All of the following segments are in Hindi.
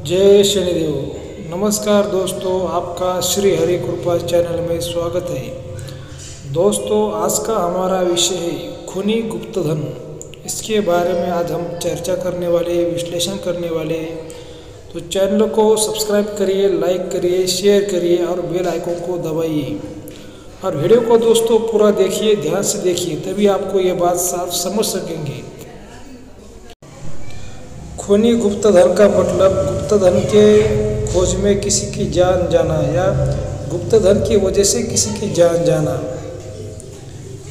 जय शनिदेव। नमस्कार दोस्तों, आपका श्री हरि कृपा चैनल में स्वागत है। दोस्तों, आज का हमारा विषय है खूनी गुप्त धन। इसके बारे में आज हम चर्चा करने वाले, विश्लेषण करने वाले। तो चैनल को सब्सक्राइब करिए, लाइक करिए, शेयर करिए और बेल आइकन को दबाइए। और वीडियो को दोस्तों पूरा देखिए, ध्यान से देखिए, तभी आपको ये बात साफ समझ सकेंगे। खूनी गुप्त धन का मतलब गुप्त धन के खोज में किसी की जान जाना या गुप्त धन की वजह से किसी की जान जाना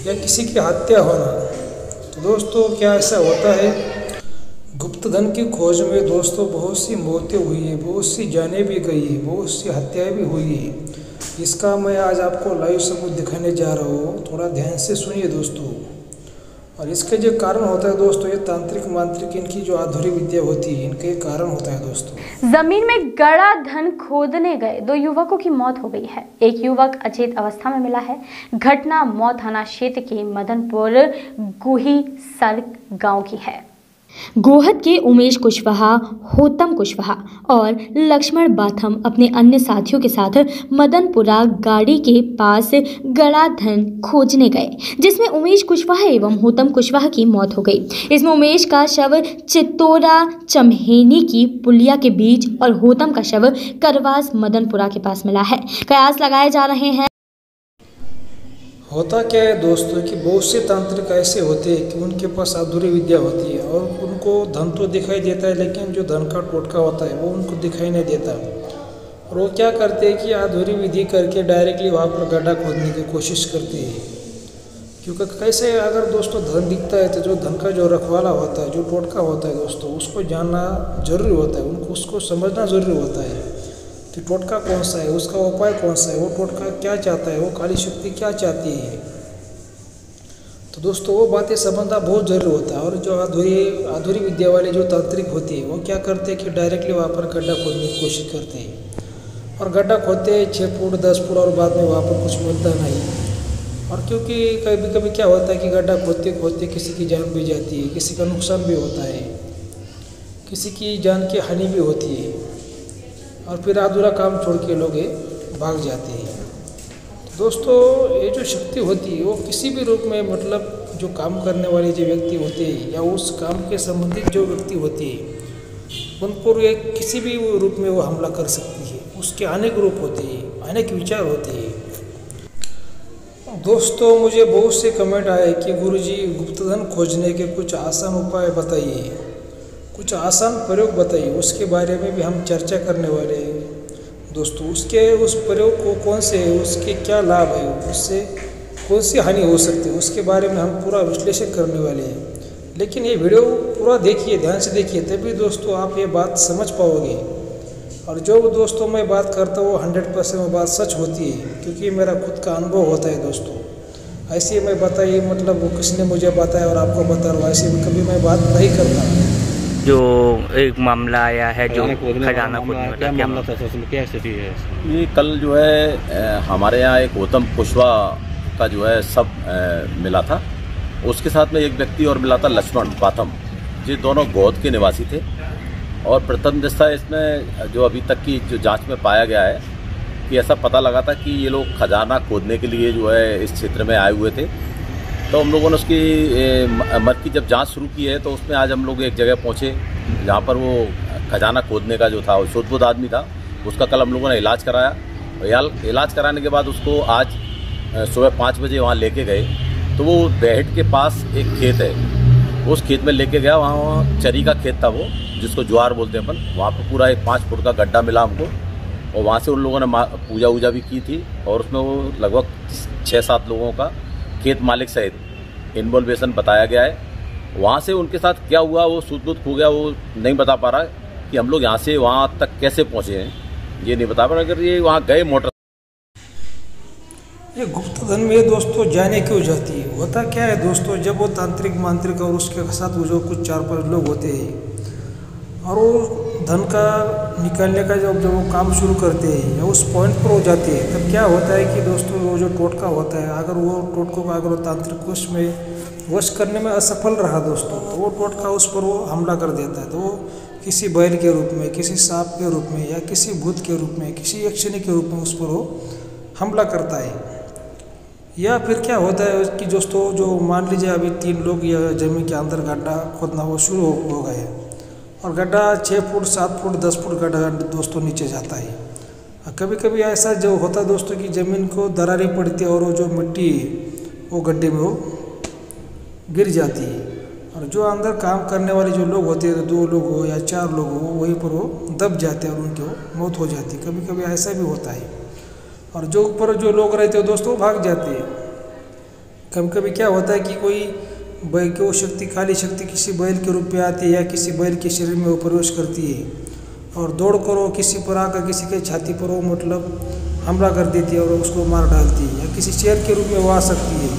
या किसी की हत्या होना। तो दोस्तों, क्या ऐसा होता है? गुप्त धन की खोज में दोस्तों बहुत सी मौतें हुई है, बहुत सी जानें भी गई है, बहुत सी हत्याएं भी हुई है। इसका मैं आज आपको लाइव सबूत दिखाने जा रहा हूँ। थोड़ा ध्यान से सुनिए दोस्तों। और इसके जो कारण होता है दोस्तों, ये तांत्रिक मांत्रिक इनकी जो अधूरी विद्या होती है, इनके कारण होता है दोस्तों। जमीन में गड़ा धन खोदने गए 2 युवकों की मौत हो गई है। एक युवक अचेत अवस्था में मिला है। घटना मौ थाना क्षेत्र के मदनपुर गुहीसर गांव की है। गोहद के उमेश कुशवाहा, होतम कुशवाहा और लक्ष्मण बाथम अपने अन्य साथियों के साथ मदनपुरा गाड़ी के पास गड़ा धन खोजने गए, जिसमें उमेश कुशवाहा एवं होतम कुशवाहा की मौत हो गई। इसमें उमेश का शव चित्तोरा चमहेनी की पुलिया के बीच और होतम का शव करवास मदनपुरा के पास मिला है। कयास लगाए जा रहे हैं। होता क्या है दोस्तों कि बहुत से तांत्रिक ऐसे होते हैं कि उनके पास अधूरी विद्या होती है और उनको धन तो दिखाई देता है, लेकिन जो धन का टोटका होता है वो उनको दिखाई नहीं देता। और वो क्या करते हैं कि अधूरी विधि करके डायरेक्टली वहाँ पर गड्ढा खोदने की कोशिश करते हैं। क्योंकि कैसे अगर दोस्तों धन दिखता है तो जो धन का जो रखवाला होता है, जो टोटका होता है दोस्तों, उसको जानना जरूरी होता है, उनको उसको समझना जरूरी होता है कि टोटका कौन सा है, उसका उपाय कौन सा है, वो टोटका क्या चाहता है, वो काली शक्ति क्या चाहती है। तो दोस्तों वो बातें समझना बहुत ज़रूरी होता है। और जो अधूरी विद्या वाले जो तांत्रिक होते हैं वो क्या करते हैं कि डायरेक्टली वहाँ पर गड्ढा खोदने की कोशिश करते हैं। और गड्ढा खोदते हैं 6 फुट 10 फुट और बाद में वहाँ पर कुछ मिलता नहीं। और क्योंकि कभी कभी क्या होता है कि गड्ढा खोदते खोदते किसी की जान भी जाती है, किसी का नुकसान भी होता है, किसी की जान की हानि भी होती है। और फिर अधूरा काम छोड़ के लोग भाग जाते हैं। तो दोस्तों, ये जो शक्ति होती है वो किसी भी रूप में, मतलब जो काम करने वाले जो व्यक्ति होते हैं या उस काम के संबंधित जो व्यक्ति होते हैं उन पर ये किसी भी रूप में वो हमला कर सकती है। उसके अनेक रूप होते हैं, अनेक विचार होते हैं। दोस्तों, मुझे बहुत से कमेंट आए कि गुरुजी गुप्तधन खोजने के कुछ आसान उपाय बताइए, कुछ आसान प्रयोग बताइए। उसके बारे में भी हम चर्चा करने वाले हैं दोस्तों। उस प्रयोग को कौन से है, उसके क्या लाभ है, उससे कौन सी हानि हो सकती है, उसके बारे में हम पूरा विश्लेषण करने वाले हैं। लेकिन ये वीडियो पूरा देखिए, ध्यान से देखिए, तभी दोस्तों आप ये बात समझ पाओगे। और जो दोस्तों मैं बात करता हूँ 100% वो बात सच होती है, क्योंकि मेरा खुद का अनुभव होता है दोस्तों। ऐसे मैं बताइए, मतलब वो किसी ने मुझे बताया और आपको बता रहा हूँ, ऐसे कभी मैं बात नहीं करता। जो एक मामला आया है, जो खजाना खोदने वाला, क्या मामला था, उसमें क्या स्थिति है? ये कल जो है हमारे यहाँ एक होतम कुशवाहा का जो है सब मिला था। उसके साथ में एक व्यक्ति और मिला था, लक्ष्मण बाथम। ये दोनों गोहद के निवासी थे। और प्रथम दृष्टया इसमें जो अभी तक की जो जांच में पाया गया है कि ऐसा पता लगा था कि ये लोग खजाना खोदने के लिए जो है इस क्षेत्र में आए हुए थे। तो हम लोगों ने उसकी मद की जब जांच शुरू की है तो उसमें आज हम लोग एक जगह पहुंचे जहां पर वो खजाना खोदने का जो था, वो शुद्ध आदमी था। उसका कल हम लोगों ने इलाज कराया। इलाज कराने के बाद उसको आज सुबह 5 बजे वहां लेके गए। तो वो बेहट के पास एक खेत है, उस खेत में लेके गया। वहाँ चरी का खेत था वो, जिसको ज्वार बोलते हैं अपन। वहाँ पर पूरा एक 5 फुट का गड्ढा मिला हमको। और वहाँ से उन लोगों ने पूजा वूजा भी की थी। और उसमें वो लगभग 6-7 लोगों का खेत मालिक सहित इन्वॉल्वेशन बताया गया है। वहाँ से उनके साथ क्या हुआ वो सूद खो गया, वो नहीं बता पा रहा है कि हम लोग यहाँ से वहाँ तक कैसे पहुँचे हैं, ये नहीं बता पा रहा। अगर ये वहाँ गए मोटर, ये गुप्त धन में दोस्तों जाने क्यों जाती है? होता क्या है दोस्तों, जब वो तांत्रिक मांत्रिक और उसके साथ वो जो कुछ 4-5 लोग होते हैं और वो धन का निकालने का जब वो काम शुरू करते हैं या उस पॉइंट पर हो जाते हैं, तब क्या होता है कि दोस्तों वो जो टोटका होता है, अगर वो टोटकों का अगर वो तांत्रिक उसमें वश करने में असफल रहा दोस्तों, तो वो टोटका उस पर वो हमला कर देता है। तो किसी बैल के रूप में, किसी सांप के रूप में या किसी भूत के रूप में, किसी यक्षिणी के रूप में उस पर वो हमला करता है। या फिर क्या होता है कि दोस्तों, जो मान लीजिए अभी 3 लोग या जमीन के अंदर गड्ढा खोदना वो शुरू हो गए और गड्ढा 6 फुट 7 फुट 10 फुट गड्ढा दोस्तों नीचे जाता है। कभी कभी ऐसा जो होता है दोस्तों कि ज़मीन को दरारें पड़ती है और वो जो मिट्टी वो गड्ढे में वो गिर जाती है और जो अंदर काम करने वाले जो लोग होते हैं, 2 लोग हो या 4 लोग हो, वहीं पर वो दब जाते हैं और उनकी वो मौत हो जाती है। कभी कभी ऐसा भी होता है और जो ऊपर जो लोग रहते हैं दोस्तों भाग जाते हैं। कभी कभी क्या होता है कि कोई बैल की वो शक्ति, काली शक्ति किसी बैल के रूप में आती है या किसी बैल के शरीर में वो प्रवेश करती है और दौड़ कर वो किसी पर आकर किसी के छाती पर वो मतलब हमला कर देती है और उसको मार डालती है, या किसी शेर के रूप में वो आ सकती है।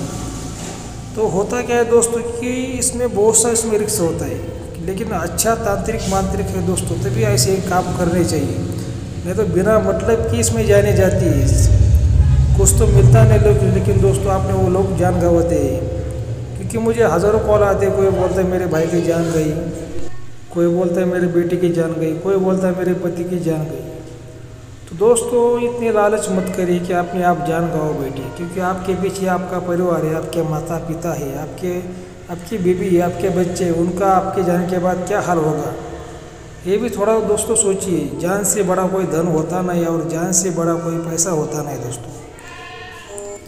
तो होता क्या है दोस्तों कि इसमें बहुत सा इसमें रिस्क होता है, लेकिन अच्छा तांत्रिक मांत्रिक है दोस्तों तभी ऐसे काम करने चाहिए, नहीं तो बिना मतलब कि इसमें जाने जाती है। कुछ तो मिलता नहीं लोग, लेकिन दोस्तों आपने वो लोग जान गंवाते हैं। क्योंकि मुझे हज़ारों कॉल आते हैं, कोई बोलता है मेरे भाई की जान गई, कोई बोलता है मेरे बेटी की जान गई, कोई बोलता है मेरे पति की जान गई। तो दोस्तों इतनी लालच मत करिए कि अपने आप जान गवाओ बेटी, क्योंकि आपके पीछे आपका परिवार है, आपके माता पिता है, आपकी बीवी है, आपके बच्चे, उनका आपके जाने के बाद क्या हाल होगा, ये भी थोड़ा दोस्तों सोचिए। जान से बड़ा कोई धन होता नहीं और जान से बड़ा कोई पैसा होता नहीं दोस्तों।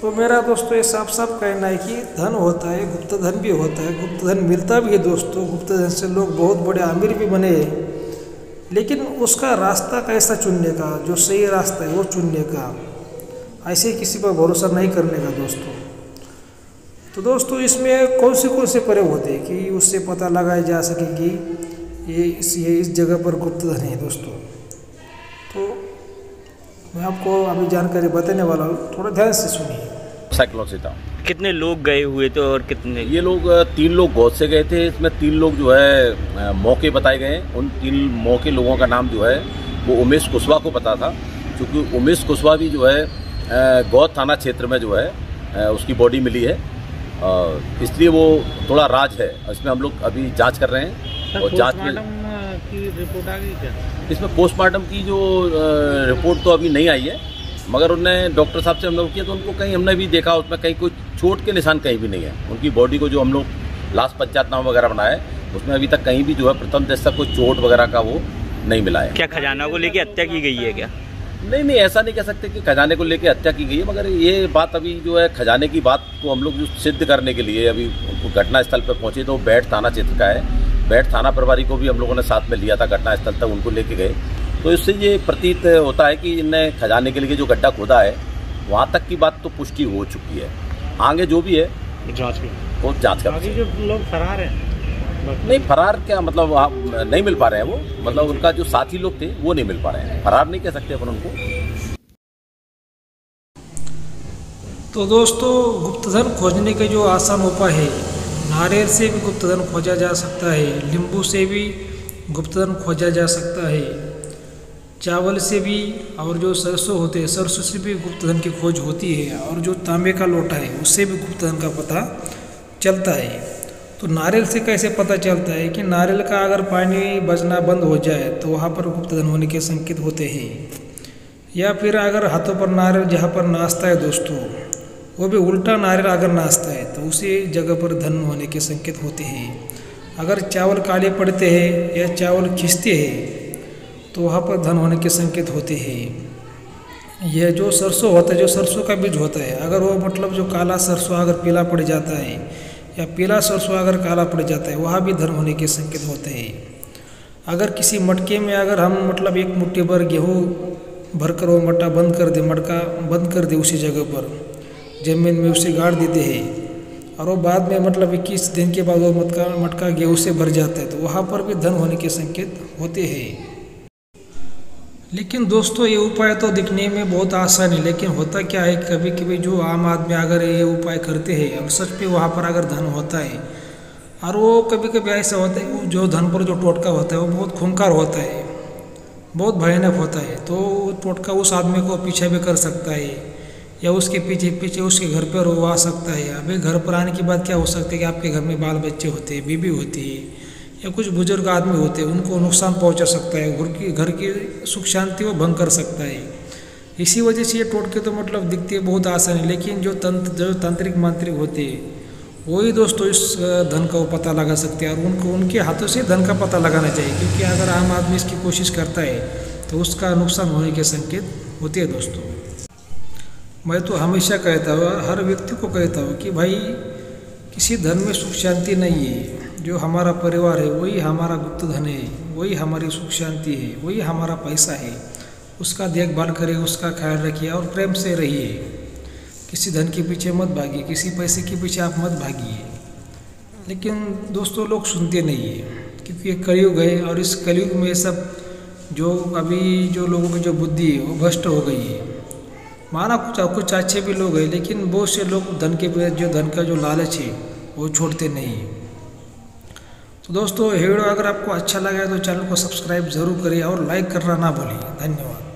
तो मेरा दोस्तों ये साफ साफ कहना है कि धन होता है, गुप्त धन भी होता है, गुप्त धन मिलता भी है दोस्तों। गुप्त धन से लोग बहुत बड़े अमीर भी बने हैं, लेकिन उसका रास्ता कैसा चुनने का, जो सही रास्ता है वो चुनने का, ऐसे किसी पर भरोसा नहीं करने का दोस्तों। तो दोस्तों इसमें कौन से प्रयोग होते हैं कि उससे पता लगाया जा सके कि ये इस जगह पर गुप्त धन है दोस्तों। तो मैं आपको अभी जानकारी बताने वाला हूँ, थोड़ा ध्यान से सुनिए। साइक्लोन था। कितने लोग गए हुए थे और कितने? ये लोग 3 लोग गौद से गए थे। इसमें 3 लोग जो है मौके बताए गए। उन 3 मौके लोगों का नाम जो है वो उमेश कुशवाहा को पता था, क्योंकि उमेश कुशवाहा भी जो है गौद थाना क्षेत्र में जो है उसकी बॉडी मिली है, इसलिए वो थोड़ा राज है। इसमें हम लोग अभी जांच कर रहे हैं और जांच में की रिपोर्ट आ गई क्या? इसमें पोस्टमार्टम की जो रिपोर्ट तो अभी नहीं आई है, मगर उन्होंने डॉक्टर साहब से हम लोग किया तो उनको कहीं हमने भी देखा उसमें कहीं कोई चोट के निशान कहीं भी नहीं है। उनकी बॉडी को जो हम लोग लास्ट पंचायतनामा वगैरह बनाए उसमें अभी तक कहीं भी जो है प्रथम दृष्टया कोई चोट वगैरह का वो नहीं मिला है। क्या खजाना को लेके हत्या की गई है क्या? नहीं, ऐसा नहीं कह सकते कि खजाने को लेके हत्या की गई है, मगर ये बात अभी जो है खजाने की बात को हम लोग जो सिद्ध करने के लिए अभी उनको घटनास्थल पर पहुंचे तो बैठ थाना क्षेत्र का है। बैठ थाना प्रभारी को भी हम लोगों ने साथ में लिया था, घटनास्थल तक उनको लेके गए। तो इससे ये प्रतीत होता है कि इनने खजाने के लिए जो गड्ढा खोदा है वहाँ तक की बात तो पुष्टि हो चुकी है। आगे जो भी है जांच में वो जांच कर। बाकी जो लोग फरार हैं नहीं, फरार क्या मतलब वहाँ नहीं मिल पा रहे हैं वो, मतलब उनका जो साथी लोग थे वो नहीं मिल पा रहे हैं। फरार नहीं कह सकते अपन उनको। तो दोस्तों गुप्तधन खोजने के जो आसान उपाय है, नारियल से भी गुप्तधन खोजा जा सकता है, नींबू से भी गुप्तधन खोजा जा सकता है, चावल से भी, और जो सरसों होते हैं सरसों से भी गुप्तधन की खोज होती है, और जो तांबे का लोटा है उससे भी गुप्तधन का पता चलता है। तो नारियल से कैसे पता चलता है कि नारियल का अगर पानी बजना बंद हो जाए तो वहाँ पर गुप्तधन होने के संकेत होते हैं। या फिर अगर हाथों पर नारियल जहाँ पर नाचता है दोस्तों, वो भी उल्टा नारियल अगर नाचता है तो उसी जगह पर धन होने के संकेत होते हैं। अगर चावल काले पड़ते हैं या चावल खिंचते हैं तो वहाँ पर धन होने के संकेत होते हैं। यह जो सरसों होता है, जो सरसों का बीज होता है, अगर वो मतलब जो काला सरसों अगर पीला पड़ जाता है या पीला सरसों अगर काला पड़ जाता है, वहाँ भी धन होने के संकेत होते हैं। अगर किसी मटके में अगर हम मतलब 1 मुट्ठी भर गेहूँ भरकर वो मटका बंद कर दे उसी जगह पर जमीन में उसे गाड़ देते हैं और वो बाद में मतलब 21 दिन के बाद वो मटका गेहूँ से भर जाता है, तो वहाँ पर भी धन होने के संकेत होते हैं। लेकिन दोस्तों ये उपाय तो दिखने में बहुत आसान है, लेकिन होता क्या है कभी कभी जो आम आदमी अगर ये उपाय करते हैं और सच पे वहाँ पर अगर धन होता है, और वो कभी कभी ऐसा होता है जो धन पर जो टोटका होता है वो बहुत खूंखार होता है, बहुत भयानक होता है। तो टोटका उस आदमी को पीछे भी कर सकता है या उसके पीछे उसके घर पर वो आ सकता है। अभी घर पर आने के बाद क्या हो सकता है कि आपके घर में बाल बच्चे होते हैं, बीवी होती है या कुछ बुजुर्ग आदमी होते हैं, उनको नुकसान पहुंचा सकता है, घर की सुख शांति वो भंग कर सकता है। इसी वजह से ये टोटके तो मतलब दिखते बहुत आसान है, लेकिन जो तांत्रिक मांत्रिक होते हैं वही दोस्तों इस धन का वो पता लगा सकते हैं, और उनके हाथों से धन का पता लगाना चाहिए, क्योंकि अगर आम आदमी इसकी कोशिश करता है तो उसका नुकसान होने के संकेत होते हैं। दोस्तों मैं तो हमेशा कहता हूँ, हर व्यक्ति को कहता हूँ कि भाई किसी धन में सुख शांति नहीं है। जो हमारा परिवार है वही हमारा गुप्त धन है, वही हमारी सुख शांति है, वही हमारा पैसा है। उसका देखभाल करिए, उसका ख्याल रखिए और प्रेम से रहिए। किसी धन के पीछे मत भागिए, किसी पैसे के पीछे आप मत भागिए। लेकिन दोस्तों लोग सुनते नहीं है, क्योंकि ये कलयुग है, और इस कलयुग में सब जो अभी जो लोगों की जो बुद्धि है वो भ्रष्ट हो गई है। माना कुछ अच्छे भी लोग हैं, लेकिन बहुत से लोग धन का जो लालच है वो छोड़ते नहीं। तो दोस्तों ये वीडियो अगर आपको अच्छा लगा तो चैनल को सब्सक्राइब जरूर करिए और लाइक करना ना भूलिए। धन्यवाद।